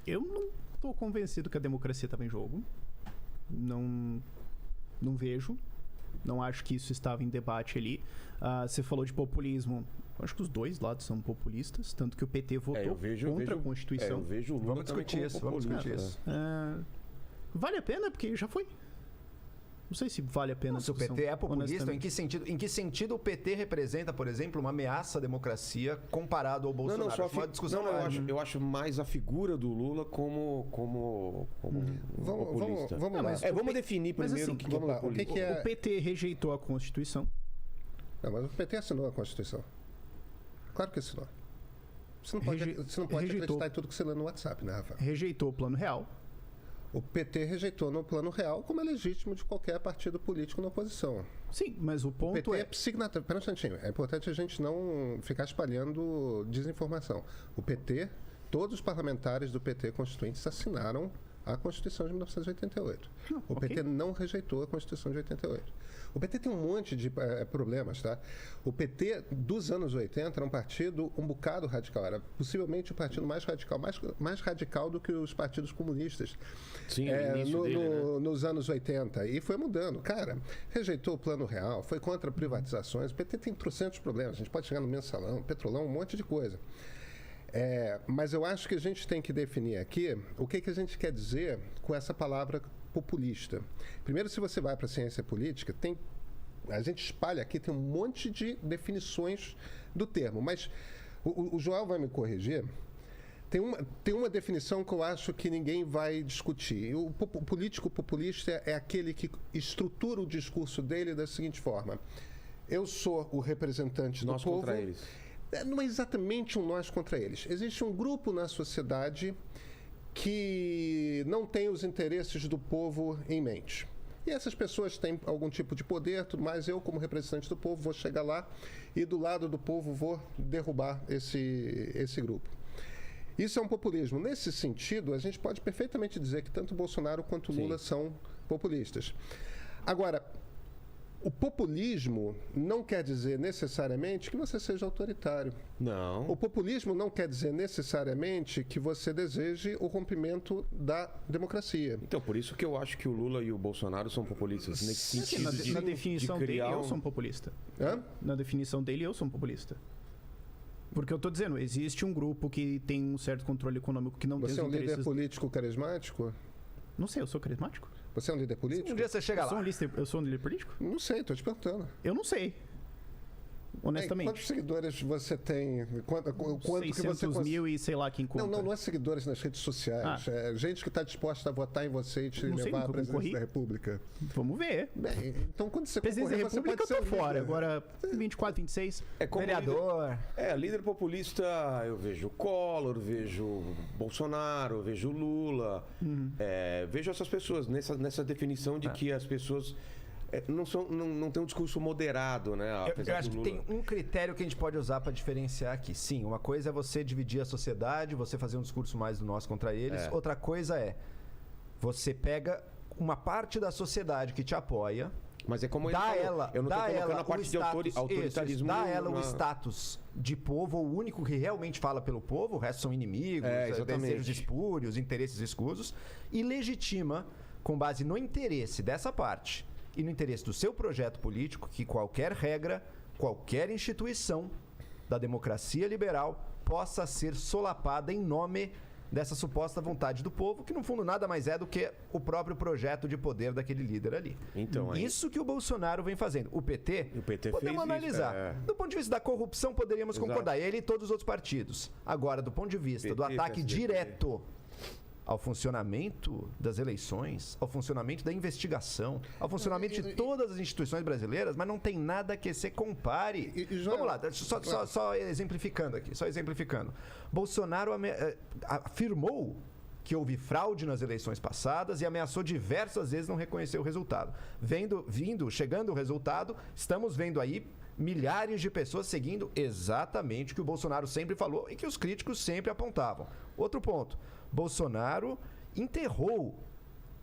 Eu não tô convencido que a democracia estava em jogo. Não vejo. Não acho que isso estava em debate ali. Você falou de populismo. Eu acho que os dois lados são populistas. Tanto que o PT votou contra a Constituição. Eu vejo o Lula Vamos discutir isso. Vale a pena? Porque já foi. Não sei se vale a pena. Se o PT é populista, em que sentido o PT representa, por exemplo, uma ameaça à democracia comparado ao Bolsonaro? Uma discussão eu acho mais a figura do Lula como populista. Vamos lá. Vamos definir primeiro o que é populista. O PT rejeitou a Constituição. Não, mas o PT assinou a Constituição. Claro que assinou. Você não pode acreditar em tudo que você lê no WhatsApp, né, Rafael? Rejeitou o Plano Real. O PT rejeitou no Plano Real, como é legítimo de qualquer partido político na oposição. Sim, mas o ponto PT é signatário. Pera um instantinho. É importante a gente não ficar espalhando desinformação. O PT, todos os parlamentares do PT constituintes assinaram a Constituição de 1988. O PT não rejeitou a Constituição de 88. O PT tem um monte de problemas, tá? O PT dos anos 80 era um partido um bocado radical. Era possivelmente o partido mais radical do que os partidos comunistas. Sim, nos anos 80. E foi mudando. Cara, rejeitou o Plano Real, foi contra privatizações. O PT tem trocentos problemas. A gente pode chegar no Mensalão, Petrolão, um monte de coisa. Mas eu acho que a gente tem que definir aqui o que a gente quer dizer com essa palavra populista. Primeiro, se você vai para a ciência política, a gente espalha aqui, tem um monte de definições do termo, mas o Joel vai me corrigir. Tem uma definição que eu acho que ninguém vai discutir. O político populista é aquele que estrutura o discurso dele da seguinte forma: eu sou o representante do povo. Nós contra eles. Não é exatamente um nós contra eles. Existe um grupo na sociedade que não tem os interesses do povo em mente. E essas pessoas têm algum tipo de poder, tudo mais. Eu, como representante do povo, vou chegar lá e do lado do povo vou derrubar esse grupo. Isso é um populismo. Nesse sentido, a gente pode perfeitamente dizer que tanto Bolsonaro quanto Lula são populistas. Agora, o populismo não quer dizer necessariamente que você seja autoritário. Não. O populismo não quer dizer necessariamente que você deseje o rompimento da democracia. Então, por isso que eu acho que o Lula e o Bolsonaro são populistas. Nesse sentido na definição de criar dele, eu sou um populista. Hã? Na definição dele, eu sou um populista. Porque eu estou dizendo, existe um grupo que tem um certo controle econômico que não tem os interesses... Você é um líder político carismático? Não sei, eu sou carismático? Você é um líder político? Um dia você chega lá. Eu sou um líder político? Não sei, estou te perguntando. Eu não sei. Honestamente. Quantos seguidores você tem? Quanto que você 600 mil e sei lá quem conta. Não é seguidores nas redes sociais. É gente que está disposta a votar em você e te levar à presidência da República. Vamos ver. Então, quando você presidência da República, eu tô fora. Agora, 24, 26. Vereador. Líder populista, eu vejo Collor, vejo Bolsonaro, vejo Lula. Vejo essas pessoas nessa definição de que as pessoas... não tem um discurso moderado, né? Eu acho que tem um critério que a gente pode usar para diferenciar aqui. Sim, uma coisa é você dividir a sociedade, você fazer um discurso mais do nós contra eles. Outra coisa é você pega uma parte da sociedade que te apoia, mas é como dá ela, eu não tô colocando a parte de autoritarismo. Dá ela o status de povo, o único que realmente fala pelo povo, o resto são inimigos, desejos espúrios, interesses escusos, e legitima, com base no interesse dessa parte e no interesse do seu projeto político, que qualquer regra, qualquer instituição da democracia liberal possa ser solapada em nome dessa suposta vontade do povo, que no fundo nada mais é do que o próprio projeto de poder daquele líder ali. Então, isso que o Bolsonaro vem fazendo. O PT podemos analisar. Do ponto de vista da corrupção, poderíamos concordar. Ele e todos os outros partidos. Agora, do ponto de vista do ataque direto ao funcionamento das eleições, ao funcionamento da investigação, ao funcionamento de todas as instituições brasileiras, mas não tem nada que se compare. Vamos lá, só exemplificando aqui, Bolsonaro afirmou que houve fraude nas eleições passadas e ameaçou diversas vezes não reconhecer o resultado. Chegando o resultado, estamos vendo aí milhares de pessoas seguindo exatamente o que o Bolsonaro sempre falou e que os críticos sempre apontavam. Outro ponto, Bolsonaro enterrou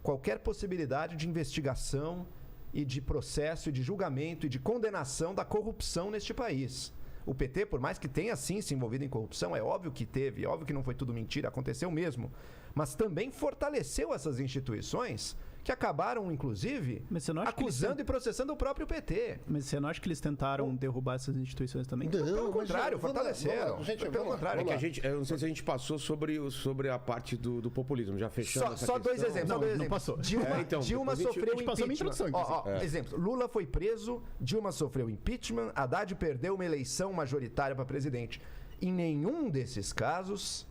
qualquer possibilidade de investigação e de processo e de julgamento e de condenação da corrupção neste país. O PT, por mais que tenha sim se envolvido em corrupção, é óbvio que teve, é óbvio que não foi tudo mentira, aconteceu mesmo, mas também fortaleceu essas instituições que acabaram, inclusive, acusando e processando o próprio PT. Mas você não acha que eles tentaram derrubar essas instituições também? Não, pelo contrário, fortaleceram. Pelo contrário. Eu não sei se a gente passou sobre a parte do populismo, já fechando Só dois exemplos. Não passou. Dilma sofreu impeachment. Inclusive. Exemplo, Lula foi preso, Dilma sofreu impeachment, Haddad perdeu uma eleição majoritária para presidente. Em nenhum desses casos,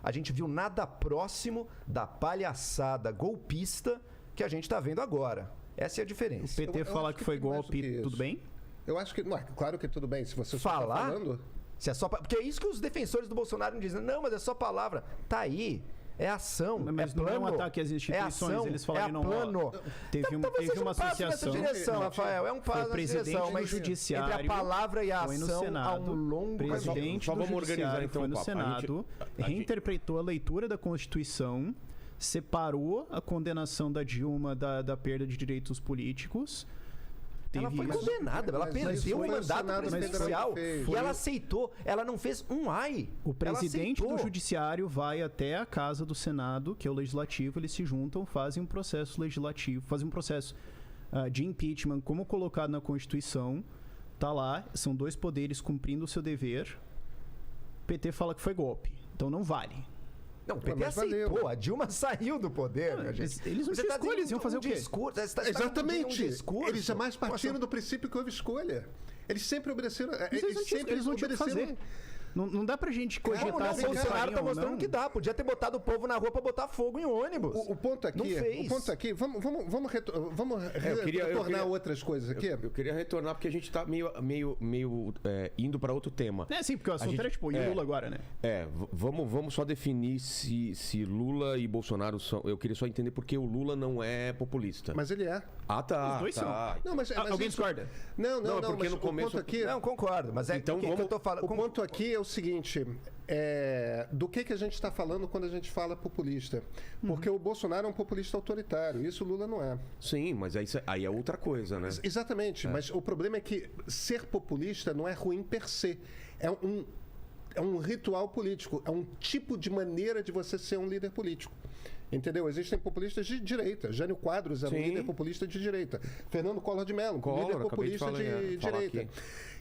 a gente viu nada próximo da palhaçada golpista que a gente está vendo agora. Essa é a diferença. O PT falar que foi golpe, tudo bem? Eu acho que... Não, claro que tudo bem. Se você falar, só tá falando... Se é só, porque é isso que os defensores do Bolsonaro dizem. Não, mas é só palavra. Tá aí. É ação, mas plano, não é um ataque às instituições, ação, eles falaram plano. Teve uma associação. Direção, Rafael, é um passo nessa direção, mas judiciário entre a palavra e a ação há um longo presidente do judiciário foi no Senado, reinterpretou a leitura da Constituição, separou a condenação da Dilma da perda de direitos políticos. Ela foi condenada, ela perdeu o mandato presidencial e ela aceitou. Ela não fez um ai. O presidente do judiciário vai até a casa do Senado, que é o legislativo, eles se juntam, fazem um processo legislativo, fazem um processo de impeachment, como colocado na Constituição. Tá lá, são dois poderes cumprindo o seu dever. O PT fala que foi golpe, então não vale. Não, o PT aceitou. Valeu. A Dilma saiu do poder. Não, eles não tinham escolha, eles iam fazer o quê? Exatamente. Eles jamais partiram do princípio que houve escolha. Eles sempre obedeceram. Eles não tinham que fazer. Não dá pra gente cogitar se o Bolsonaro tá mostrando que dá. Podia ter botado o povo na rua pra botar fogo em ônibus. O ponto aqui, vamos retornar outras coisas aqui. Eu queria retornar porque a gente tá meio indo pra outro tema. Sim, porque o assunto era tipo, e Lula agora, né? Vamos só definir se Lula e Bolsonaro são... Eu queria só entender porque o Lula não é populista. Mas ele é. Tá. Os dois são. Não, mas alguém discorda? Não, porque no começo... Não, concordo, mas então, que eu tô falando. O ponto aqui é o seguinte, do que a gente está falando quando a gente fala populista? Porque o Bolsonaro é um populista autoritário, isso o Lula não é. Sim, mas aí é outra coisa, né? Exatamente, mas o problema é que ser populista não é ruim per se. É um ritual político, é um tipo de maneira de você ser um líder político. Entendeu? Existem populistas de direita. Jânio Quadros era um líder populista de direita. Fernando Collor de Mello, um líder populista de direita. Aqui.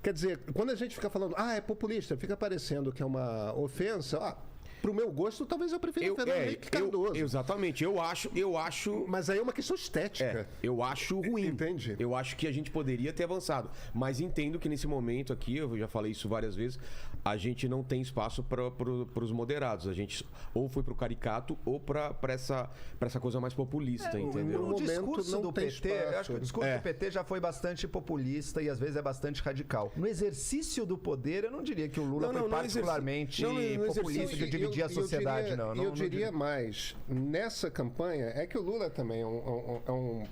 Quer dizer, quando a gente fica falando, é populista, fica parecendo que é uma ofensa. Pro meu gosto, talvez eu prefira o Fernando Henrique Cardoso. Exatamente. Eu acho... Mas aí é uma questão estética. Eu acho ruim. Entende? Eu acho que a gente poderia ter avançado. Mas entendo que nesse momento aqui, eu já falei isso várias vezes, a gente não tem espaço para os moderados. A gente ou foi pro caricato ou para essa coisa mais populista, entendeu? O discurso do PT, eu acho que o discurso do PT já foi bastante populista e às vezes é bastante radical. No exercício do poder, eu não diria que o Lula foi particularmente populista de dividir a sociedade, eu diria mais, nessa campanha, é que o Lula também é um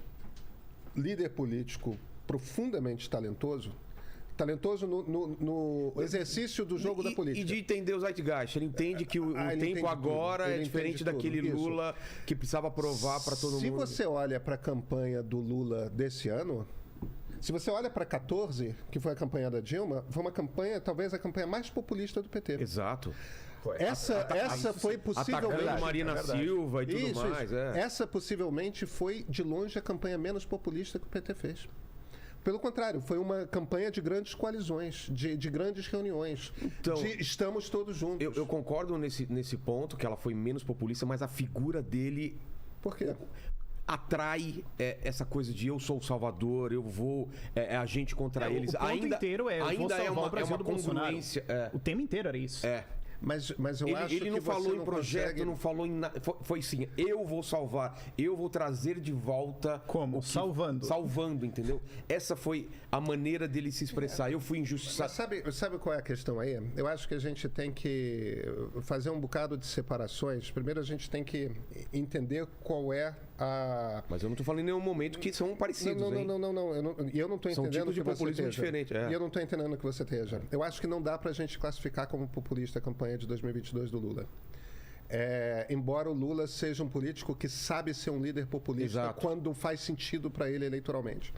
líder político profundamente talentoso no exercício do jogo da política. E de entender o zeitgeist. Ele entende que o tempo agora é diferente daquele Lula que precisava provar para todo mundo. Se você olha para a campanha do Lula desse ano, se você olha para 14, que foi a campanha da Dilma, foi uma campanha, talvez a campanha mais populista do PT. Exato. Essa foi possivelmente... Atacando Marina Silva e tudo mais. Essa possivelmente foi, de longe, a campanha menos populista que o PT fez. Pelo contrário, foi uma campanha de grandes coalizões, de grandes reuniões. Então, estamos todos juntos. Eu concordo nesse ponto, que ela foi menos populista, mas a figura dele... Por quê? Atrai essa coisa de eu sou o salvador, eu vou a gente contra eles. O ponto inteiro ainda é uma congruência. O tema inteiro era isso. Mas eu acho que ele não falou em projeto, consegue... não falou em nada. Foi assim, eu vou salvar, eu vou trazer de volta... Como? Salvando, entendeu? Essa foi a maneira dele se expressar. Eu fui injustiçado. Sabe qual é a questão aí? Eu acho que a gente tem que fazer um bocado de separações. Primeiro a gente tem que entender qual é a... Mas eu não estou falando em nenhum momento que são parecidos, Não. Eu não estou entendendo tipos de populismo diferente. E eu não estou entendendo o que você esteja. Eu acho que não dá pra gente classificar como populista a campanha de 2022 do Lula. Embora o Lula seja um político que sabe ser um líder populista quando faz sentido para ele eleitoralmente.